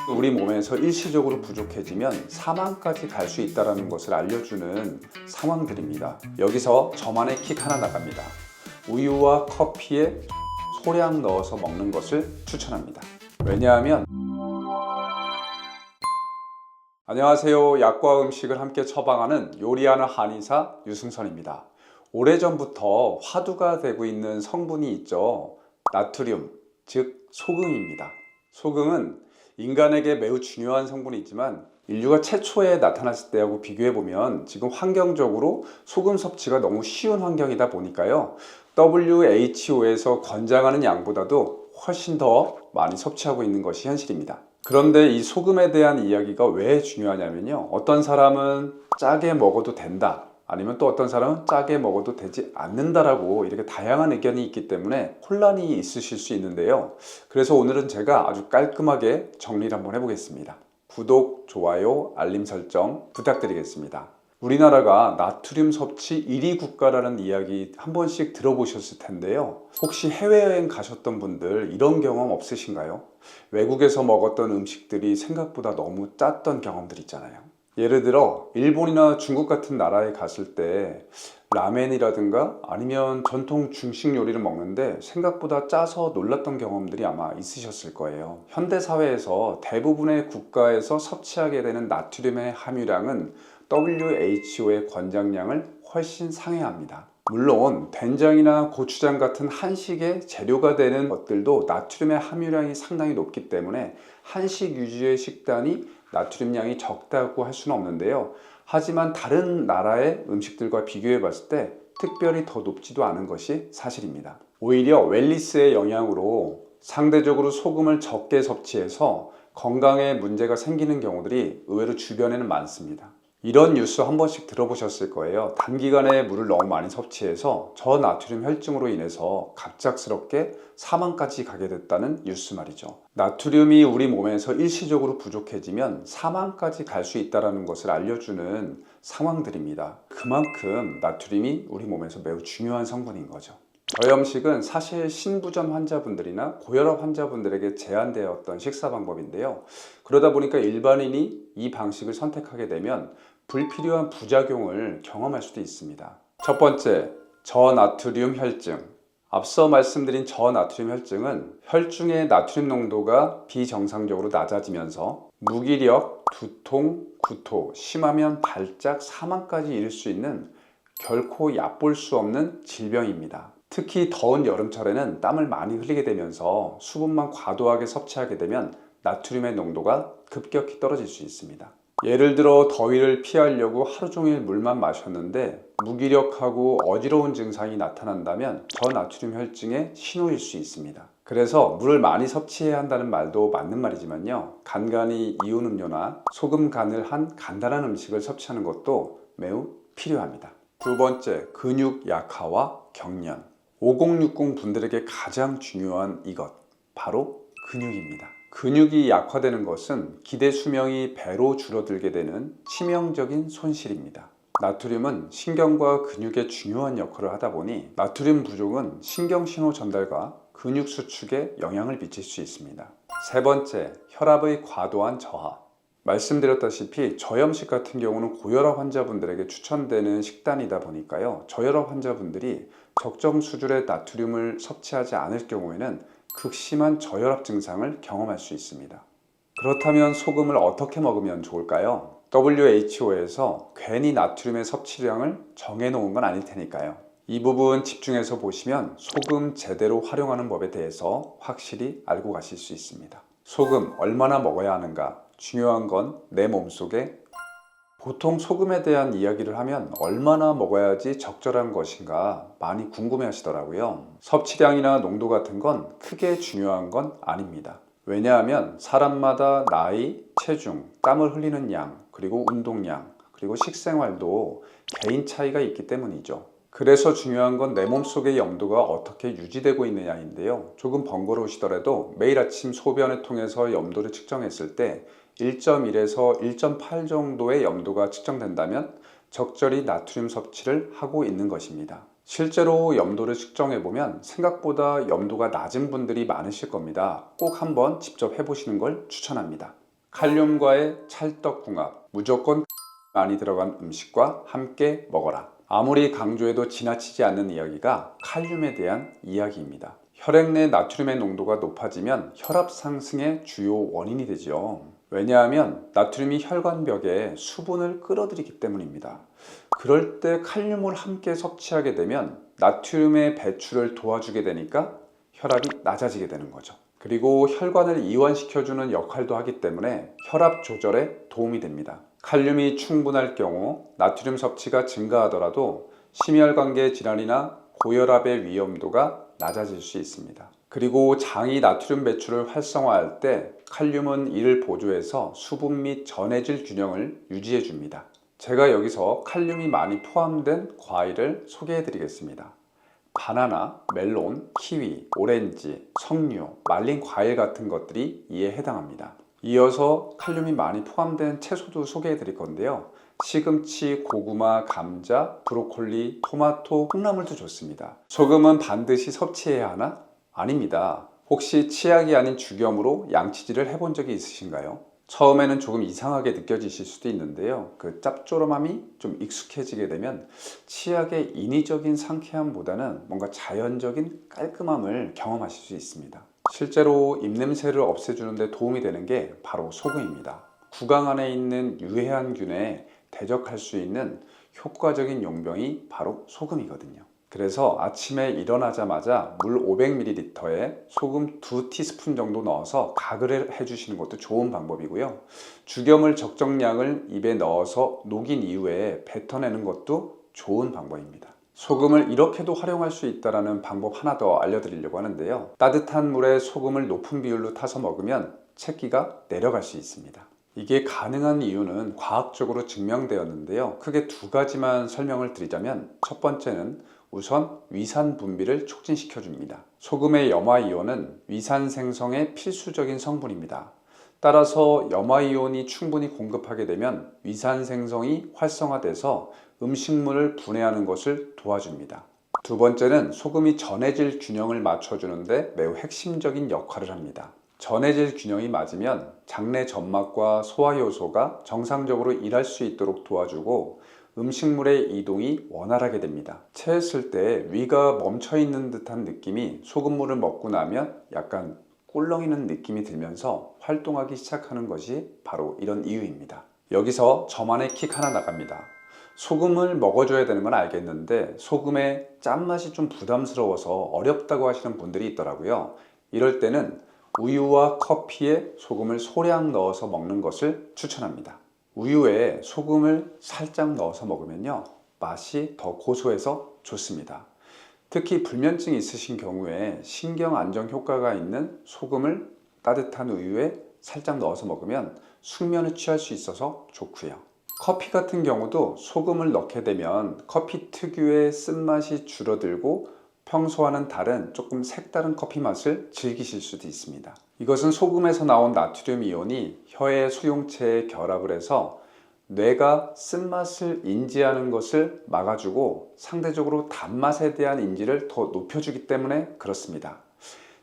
우리 몸에서 일시적으로 부족해지면 사망까지 갈 수 있다는 것을 알려주는 상황들입니다. 여기서 저만의 킥 하나 나갑니다. 우유와 커피에 소량 넣어서 먹는 것을 추천합니다. 왜냐하면 안녕하세요. 약과 음식을 함께 처방하는 요리하는 한의사 유승선입니다. 오래전부터 화두가 되고 있는 성분이 있죠. 나트륨, 즉 소금입니다. 소금은 인간에게 매우 중요한 성분이지만 인류가 최초에 나타났을 때하고 비교해보면 지금 환경적으로 소금 섭취가 너무 쉬운 환경이다 보니까요, WHO에서 권장하는 양보다도 훨씬 더 많이 섭취하고 있는 것이 현실입니다. 그런데 이 소금에 대한 이야기가 왜 중요하냐면요, 어떤 사람은 짜게 먹어도 된다, 아니면 또 어떤 사람은 짜게 먹어도 되지 않는다라고 이렇게 다양한 의견이 있기 때문에 혼란이 있으실 수 있는데요. 그래서 오늘은 제가 아주 깔끔하게 정리를 한번 해보겠습니다. 구독, 좋아요, 알림 설정 부탁드리겠습니다. 우리나라가 나트륨 섭취 1위 국가라는 이야기 한 번씩 들어보셨을 텐데요. 혹시 해외여행 가셨던 분들 이런 경험 없으신가요? 외국에서 먹었던 음식들이 생각보다 너무 짰던 경험들 있잖아요. 예를 들어 일본이나 중국 같은 나라에 갔을 때 라멘이라든가 아니면 전통 중식 요리를 먹는데 생각보다 짜서 놀랐던 경험들이 아마 있으셨을 거예요. 현대사회에서 대부분의 국가에서 섭취하게 되는 나트륨의 함유량은 WHO의 권장량을 훨씬 상회합니다. 물론 된장이나 고추장 같은 한식의 재료가 되는 것들도 나트륨의 함유량이 상당히 높기 때문에 한식 위주의 식단이 나트륨량이 적다고 할 수는 없는데요. 하지만 다른 나라의 음식들과 비교해 봤을 때 특별히 더 높지도 않은 것이 사실입니다. 오히려 웰리스의 영향으로 상대적으로 소금을 적게 섭취해서 건강에 문제가 생기는 경우들이 의외로 주변에는 많습니다. 이런 뉴스 한 번씩 들어보셨을 거예요. 단기간에 물을 너무 많이 섭취해서 저나트륨 혈증으로 인해서 갑작스럽게 사망까지 가게 됐다는 뉴스 말이죠. 나트륨이 우리 몸에서 일시적으로 부족해지면 사망까지 갈 수 있다는 것을 알려주는 상황들입니다. 그만큼 나트륨이 우리 몸에서 매우 중요한 성분인 거죠. 저염식은 사실 신부전 환자분들이나 고혈압 환자분들에게 제한되었던 식사 방법인데요. 그러다 보니까 일반인이 이 방식을 선택하게 되면 불필요한 부작용을 경험할 수도 있습니다. 첫 번째, 저나트륨 혈증. 앞서 말씀드린 저나트륨 혈증은 혈중의 나트륨 농도가 비정상적으로 낮아지면서 무기력, 두통, 구토, 심하면 발작, 사망까지 이를 수 있는 결코 얕볼 수 없는 질병입니다. 특히 더운 여름철에는 땀을 많이 흘리게 되면서 수분만 과도하게 섭취하게 되면 나트륨의 농도가 급격히 떨어질 수 있습니다. 예를 들어 더위를 피하려고 하루 종일 물만 마셨는데 무기력하고 어지러운 증상이 나타난다면 저나트륨 혈증의 신호일 수 있습니다. 그래서 물을 많이 섭취해야 한다는 말도 맞는 말이지만요, 간간히 이온 음료나 소금 간을 한 간단한 음식을 섭취하는 것도 매우 필요합니다. 두 번째, 근육 약화와 경련. 5060 분들에게 가장 중요한 이것, 바로 근육입니다. 근육이 약화되는 것은 기대 수명이 배로 줄어들게 되는 치명적인 손실입니다. 나트륨은 신경과 근육에 중요한 역할을 하다 보니 나트륨 부족은 신경신호 전달과 근육 수축에 영향을 미칠 수 있습니다. 세 번째, 혈압의 과도한 저하. 말씀드렸다시피 저염식 같은 경우는 고혈압 환자분들에게 추천되는 식단이다 보니까요, 저혈압 환자분들이 적정 수준의 나트륨을 섭취하지 않을 경우에는 극심한 저혈압 증상을 경험할 수 있습니다. 그렇다면 소금을 어떻게 먹으면 좋을까요? WHO에서 괜히 나트륨의 섭취량을 정해놓은 건 아닐 테니까요. 이 부분 집중해서 보시면 소금 제대로 활용하는 법에 대해서 확실히 알고 가실 수 있습니다. 소금 얼마나 먹어야 하는가? 중요한 건 내 몸속에, 보통 소금에 대한 이야기를 하면 얼마나 먹어야지 적절한 것인가 많이 궁금해 하시더라고요. 섭취량이나 농도 같은 건 크게 중요한 건 아닙니다. 왜냐하면 사람마다 나이, 체중, 땀을 흘리는 양, 그리고 운동량, 그리고 식생활도 개인 차이가 있기 때문이죠. 그래서 중요한 건 내 몸속의 염도가 어떻게 유지되고 있느냐인데요. 조금 번거로우시더라도 매일 아침 소변을 통해서 염도를 측정했을 때 1.1에서 1.8 정도의 염도가 측정된다면 적절히 나트륨 섭취를 하고 있는 것입니다. 실제로 염도를 측정해보면 생각보다 염도가 낮은 분들이 많으실 겁니다. 꼭 한번 직접 해보시는 걸 추천합니다. 칼륨과의 찰떡궁합, 무조건 많이 들어간 음식과 함께 먹어라. 아무리 강조해도 지나치지 않는 이야기가 칼륨에 대한 이야기입니다. 혈액 내 나트륨의 농도가 높아지면 혈압 상승의 주요 원인이 되죠. 왜냐하면 나트륨이 혈관벽에 수분을 끌어들이기 때문입니다. 그럴 때 칼륨을 함께 섭취하게 되면 나트륨의 배출을 도와주게 되니까 혈압이 낮아지게 되는 거죠. 그리고 혈관을 이완시켜주는 역할도 하기 때문에 혈압 조절에 도움이 됩니다. 칼륨이 충분할 경우 나트륨 섭취가 증가하더라도 심혈관계 질환이나 고혈압의 위험도가 낮아질 수 있습니다. 그리고 장이 나트륨 배출을 활성화할 때 칼륨은 이를 보조해서 수분 및 전해질 균형을 유지해 줍니다. 제가 여기서 칼륨이 많이 포함된 과일을 소개해 드리겠습니다. 바나나, 멜론, 키위, 오렌지, 석류, 말린 과일 같은 것들이 이에 해당합니다. 이어서 칼륨이 많이 포함된 채소도 소개해 드릴 건데요. 시금치, 고구마, 감자, 브로콜리, 토마토, 콩나물도 좋습니다. 소금은 반드시 섭취해야 하나? 아닙니다. 혹시 치약이 아닌 죽염으로 양치질을 해본 적이 있으신가요? 처음에는 조금 이상하게 느껴지실 수도 있는데요. 그 짭조름함이 좀 익숙해지게 되면 치약의 인위적인 상쾌함보다는 뭔가 자연적인 깔끔함을 경험하실 수 있습니다. 실제로 입냄새를 없애주는 데 도움이 되는 게 바로 소금입니다. 구강 안에 있는 유해한 균에 대적할 수 있는 효과적인 용병이 바로 소금이거든요. 그래서 아침에 일어나자마자 물 500ml에 소금 2티스푼 정도 넣어서 가글을 해주시는 것도 좋은 방법이고요. 죽염을 적정량을 입에 넣어서 녹인 이후에 뱉어내는 것도 좋은 방법입니다. 소금을 이렇게도 활용할 수 있다는 방법 하나 더 알려드리려고 하는데요. 따뜻한 물에 소금을 높은 비율로 타서 먹으면 체기가 내려갈 수 있습니다. 이게 가능한 이유는 과학적으로 증명되었는데요. 크게 두 가지만 설명을 드리자면 첫 번째는 우선 위산 분비를 촉진시켜 줍니다. 소금의 염화이온은 위산 생성의 필수적인 성분입니다. 따라서 염화이온이 충분히 공급하게 되면 위산 생성이 활성화돼서 음식물을 분해하는 것을 도와줍니다. 두 번째는 소금이 전해질 균형을 맞춰주는데 매우 핵심적인 역할을 합니다. 전해질 균형이 맞으면 장내 점막과 소화효소가 정상적으로 일할 수 있도록 도와주고 음식물의 이동이 원활하게 됩니다. 체했을 때 위가 멈춰있는 듯한 느낌이 소금물을 먹고 나면 약간 꿀렁이는 느낌이 들면서 활동하기 시작하는 것이 바로 이런 이유입니다. 여기서 저만의 킥 하나 나갑니다. 소금을 먹어줘야 되는 건 알겠는데 소금의 짠맛이 좀 부담스러워서 어렵다고 하시는 분들이 있더라고요. 이럴 때는 우유와 커피에 소금을 소량 넣어서 먹는 것을 추천합니다. 우유에 소금을 살짝 넣어서 먹으면요, 맛이 더 고소해서 좋습니다. 특히 불면증이 있으신 경우에 신경 안정 효과가 있는 소금을 따뜻한 우유에 살짝 넣어서 먹으면 숙면을 취할 수 있어서 좋고요. 커피 같은 경우도 소금을 넣게 되면 커피 특유의 쓴맛이 줄어들고 평소와는 다른 조금 색다른 커피 맛을 즐기실 수도 있습니다. 이것은 소금에서 나온 나트륨 이온이 혀의 수용체에 결합을 해서 뇌가 쓴맛을 인지하는 것을 막아주고 상대적으로 단맛에 대한 인지를 더 높여주기 때문에 그렇습니다.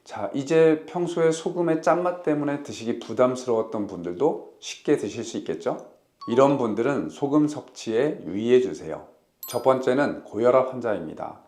자, 이제 평소에 소금의 짠맛 때문에 드시기 부담스러웠던 분들도 쉽게 드실 수 있겠죠? 이런 분들은 소금 섭취에 유의해 주세요. 첫 번째는 고혈압 환자입니다.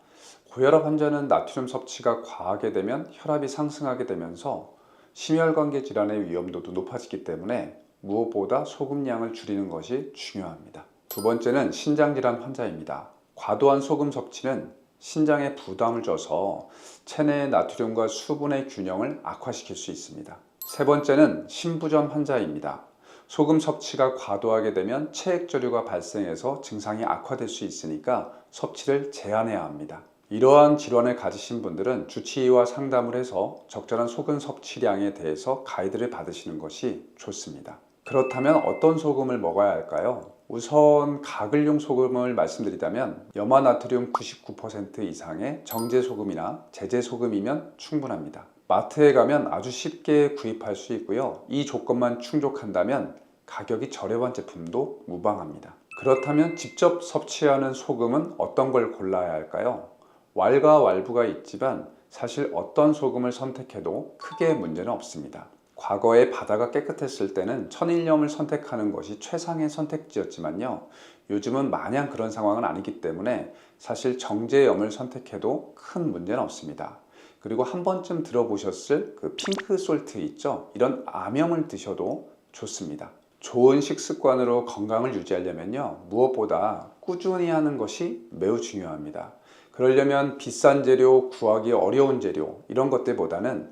고혈압 환자는 나트륨 섭취가 과하게 되면 혈압이 상승하게 되면서 심혈관계 질환의 위험도도 높아지기 때문에 무엇보다 소금량을 줄이는 것이 중요합니다. 두 번째는 신장질환 환자입니다. 과도한 소금 섭취는 신장에 부담을 줘서 체내의 나트륨과 수분의 균형을 악화시킬 수 있습니다. 세 번째는 신부전 환자입니다. 소금 섭취가 과도하게 되면 체액저류가 발생해서 증상이 악화될 수 있으니까 섭취를 제한해야 합니다. 이러한 질환을 가지신 분들은 주치의와 상담을 해서 적절한 소금 섭취량에 대해서 가이드를 받으시는 것이 좋습니다. 그렇다면 어떤 소금을 먹어야 할까요? 우선 가글용 소금을 말씀드리자면 염화나트륨 99% 이상의 정제소금이나 제제소금이면 충분합니다. 마트에 가면 아주 쉽게 구입할 수 있고요. 이 조건만 충족한다면 가격이 저렴한 제품도 무방합니다. 그렇다면 직접 섭취하는 소금은 어떤 걸 골라야 할까요? 왈가왈부가 있지만 사실 어떤 소금을 선택해도 크게 문제는 없습니다. 과거에 바다가 깨끗했을 때는 천일염을 선택하는 것이 최상의 선택지였지만요. 요즘은 마냥 그런 상황은 아니기 때문에 사실 정제염을 선택해도 큰 문제는 없습니다. 그리고 한 번쯤 들어보셨을 그 핑크 솔트 있죠? 이런 암염을 드셔도 좋습니다. 좋은 식습관으로 건강을 유지하려면요, 무엇보다 꾸준히 하는 것이 매우 중요합니다. 그러려면 비싼 재료, 구하기 어려운 재료 이런 것들보다는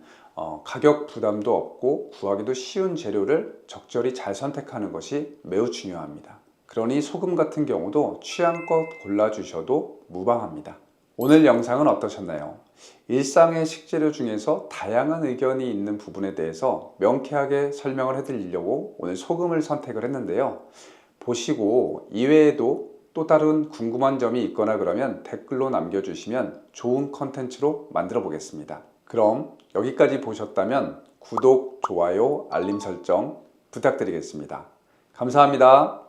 가격 부담도 없고 구하기도 쉬운 재료를 적절히 잘 선택하는 것이 매우 중요합니다. 그러니 소금 같은 경우도 취향껏 골라주셔도 무방합니다. 오늘 영상은 어떠셨나요? 일상의 식재료 중에서 다양한 의견이 있는 부분에 대해서 명쾌하게 설명을 해드리려고 오늘 소금을 선택을 했는데요. 보시고 이외에도 또 다른 궁금한 점이 있거나 그러면 댓글로 남겨주시면 좋은 컨텐츠로 만들어 보겠습니다. 그럼 여기까지 보셨다면 구독, 좋아요, 알림 설정 부탁드리겠습니다. 감사합니다.